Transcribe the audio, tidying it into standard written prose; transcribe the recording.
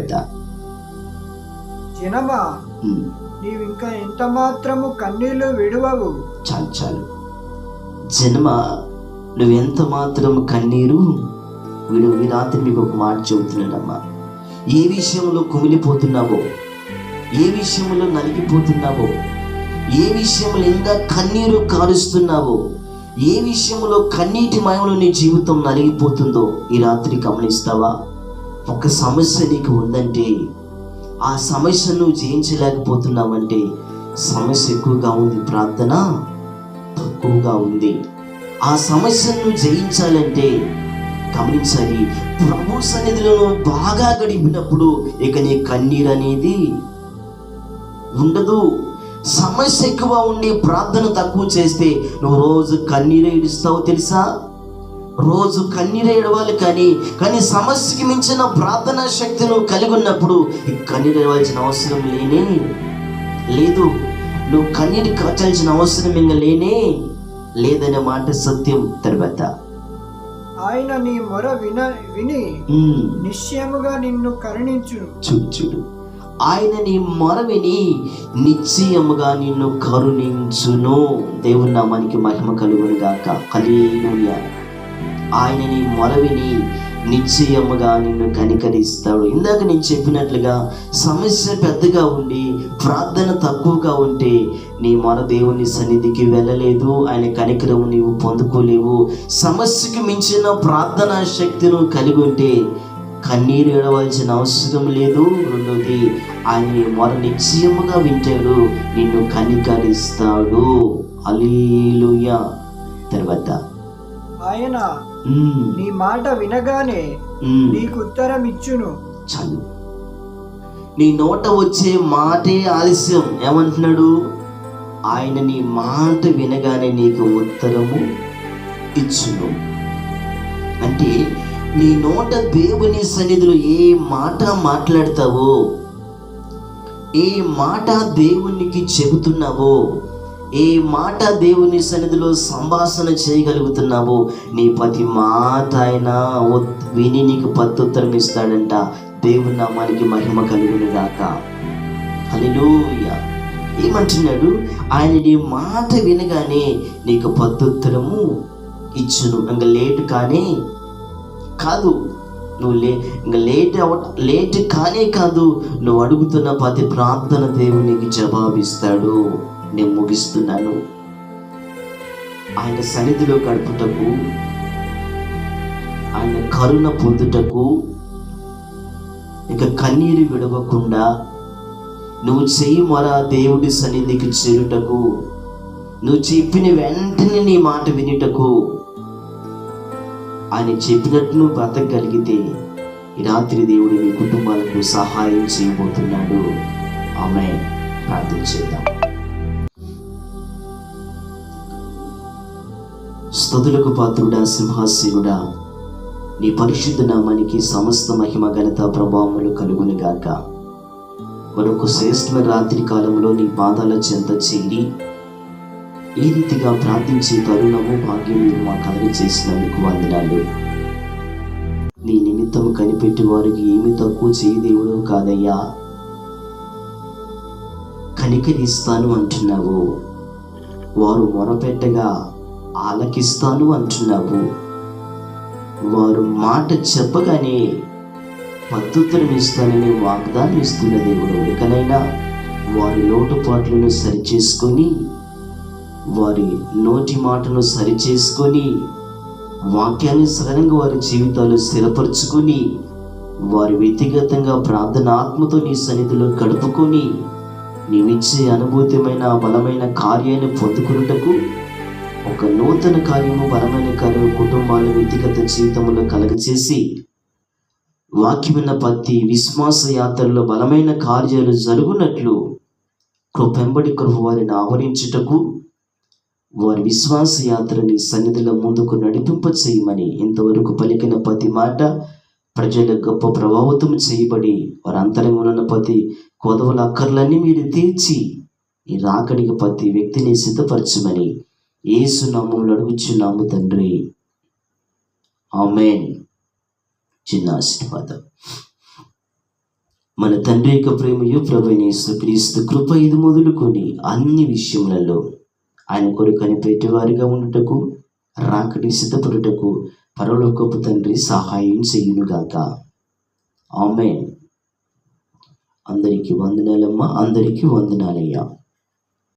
తర్వాత జనమా నీవింకా ఎంత మాత్రము కన్నీళ్లు విడువవు. చాలు జన్మ, నువ్వెంత మాత్రం కన్నీరు విడువు. ఈ రాత్రి మీకు ఒక మాట చెబుతున్నాడమ్మా. ఏ విషయంలో కుమిలిపోతున్నావో, ఏ విషయంలో నలిగిపోతున్నావో, ఏ విషయంలో ఇంకా కన్నీరు కారుస్తున్నావో, ఏ విషయంలో కన్నీటి మయంలో నీ జీవితం నలిగిపోతుందో ఈ రాత్రి గమనిస్తావా? ఒక సమస్య నీకు ఉందంటే, ఆ సమస్యను నువ్వు జయించలేకపోతున్నావంటే సమస్య ఎక్కువగా ఉంది, ప్రార్థన తక్కువగా ఉంది. ఆ సమస్యను నువ్వు జయించాలంటే గమనించాలి, ప్రభు సన్నిధిలో నువ్వు బాగా గడిపినప్పుడు ఇక నీ కన్నీరు అనేది ఉండదు. సమస్య ఎక్కువ ఉండి ప్రార్థన తక్కువ చేస్తే నువ్వు రోజు కన్నీరు ఏడుస్తావు తెలుసా? రోజు కన్నీరు ఏడవాలి, కానీ సమస్యకి మించిన ప్రార్థనా శక్తి నువ్వు కలిగి ఉన్నప్పుడు ఈ కన్నీరు ఏడవలసిన అవసరం లేదు. నువ్వు కన్నీరు కాచాల్సిన అవసరం ఇంకా లేదనే మాట సత్యం. తర్వాత ఆయన నీ మొర విని నిశ్చయముగా నిన్ను కరుణించును. చూడు, ఆయన నీ మొర విని నిశ్చయముగా నిన్ను కరుణించును. దేవుని నామానికి మహిమ కలుగును గాక. హల్లెలూయా. ఆయన నీ మొర విని నిశ్చయముగా నిన్ను కనికరిస్తాడు. ఇందాక నేను చెప్పినట్లుగా సమస్య పెద్దగా ఉండి ప్రార్థన తక్కువగా ఉంటే నీ మొర దేవుని సన్నిధికి వెళ్ళలేదు, ఆయన కనికరము నీవు పొందుకోలేవు. సమస్యకి మించిన ప్రార్థనా శక్తిని కలిగి ఉంటే కన్నీరు ఏడవలసిన అవసరం లేదు. రెండోది, ఆయన మొర నిశ్చయముగా వింటాడు, నిన్ను కనికరిస్తాడు. హల్లెలూయా. తర్వాత ఆయన నీ మాట వినగానే నీకు ఉత్తరం ఇచ్చును. చాలు, నీ నోట వచ్చే మాటే ఆలస్యం. ఏమంటున్నాడు? ఆయన నీ మాట వినగానే నీకు ఉత్తరము ఇచ్చును. అంటే నీ నోట దేవుని సన్నిధిలో ఏ మాట మాట్లాడతావో, ఏ మాట దేవునికి చెబుతున్నావో, ఏ మాట దేవుని సన్నిధిలో సంభాషణ చేయగలుగుతున్నావో, నీ ప్రతి మాట ఆయన విని నీకు ప్రత్యుత్తరం ఇస్తాడంట. దేవుని నామానికి మహిమ కలుగును గాక. హల్లెలూయా. ఏమంటున్నాడు? ఆయన నీ మాట వినగానే నీకు ప్రత్యుత్తరము ఇచ్చును. ఇంకా లేట్ కానే కాదు, నువ్వు ఇంకా లేట్ కానే కాదు, నువ్వు అడుగుతున్న ప్రతి ప్రార్థన దేవునికి జవాబిస్తాడు. నేను ముగిస్తున్నాను. ఆయన సన్నిధిలో గడుపుటకు, ఆయన కరుణ పొందుటకు, ఇక కన్నీరు విడవకుండా నువ్వు చెయ్యి మొర దేవుడి సన్నిధికి చేరుటకు, నువ్వు చెప్పిన వెంటనే నీ మాట వినుటకు, ఆయన చెప్పినట్టు నువ్వు బ్రతకగలిగితే ఈ రాత్రి దేవుడు మీ కుటుంబాలకు సహాయం చేయబోతున్నాడు. ఆమేన్. ప్రార్థన చేద్దాం. స్తుతులకు పాత్రుడా, సింహాసీనుడా, నీ పరిశుద్ధ నామానికి సమస్త మహిమ ఘనత ప్రభావములు కలుగును గాక. మరొక శ్రేష్టమైన రాత్రి కాలంలో నీ పాదాల చెంత చేరి ఈ రీతిగా ప్రార్థించే తరుణము భాగ్యం మీరు మా కలుగ చేసినందుకు వందనాలు. నీ నిమిత్తం కనిపెట్టి వారికి ఏమి తక్కువ చేయి దేవుడు కాదయ్యా. కనికరిస్తాను అంటున్నావు, వారు మొరపెట్టగా ఆలకిస్తాను అంటున్నావు, వారు మాట చెప్పగానే ప్రత్యుత్తరం ఇస్తానని వాగ్దానం ఇస్తున్న దేవుడు. ఇకనైనా వారి లోటుపాట్లను సరిచేసుకొని, వారి నోటి మాటను సరిచేసుకొని, వాక్యానుసారంగా వారి జీవితాలు స్థిరపరచుకొని, వారి వ్యక్తిగతంగా ప్రార్థన ఆత్మతో నీ సన్నిధిలో గడుపుకొని నీవిచ్చే అనుభూతమైన బలమైన కార్యాన్ని పొందుకున్నటకు, ఒక నూతన కార్యము, బలమైన కార్యము కుటుంబాల వ్యక్తిగత జీవితంలో కలగచేసి, వాక్యమైన ప్రతి విశ్వాస యాత్రలో బలమైన కార్యాలు జరుగునట్లు కృపెంబడి కృప వారిని ఆవరించుటకు, వారి విశ్వాస యాత్రని సన్నిధిలో ముందుకు నడిపింప చేయమని ఇంతవరకు పలికిన ప్రతి మాట ప్రజల గొప్ప ప్రభావితం చేయబడి వారి అంతరంగంలో ఉన్న ప్రతి కొదవల అక్కర్లన్నీ మీరు తీర్చి ఈ రాకడికి ప్రతి వ్యక్తిని సిద్ధపరచమని యేసు నామములో అడుగుచున్నాము తండ్రి. ఆమేన్. చిన్న ఆశీర్వాదం. మన తండ్రి యొక్క ప్రేమయు ప్రభువైన యేసుక్రీస్తు కృప ఇది మొదలుకొని అన్ని విషయములలో ఆయన కొరకు కనిపెట్టేవారిగా ఉండుటకు రాకడి సిద్ధపడుటకు పరలోకపు తండ్రి సహాయం చేయునుగాక. ఆమేన్. అందరికీ వందనాలమ్మా, అందరికీ వందనాలయ్యా.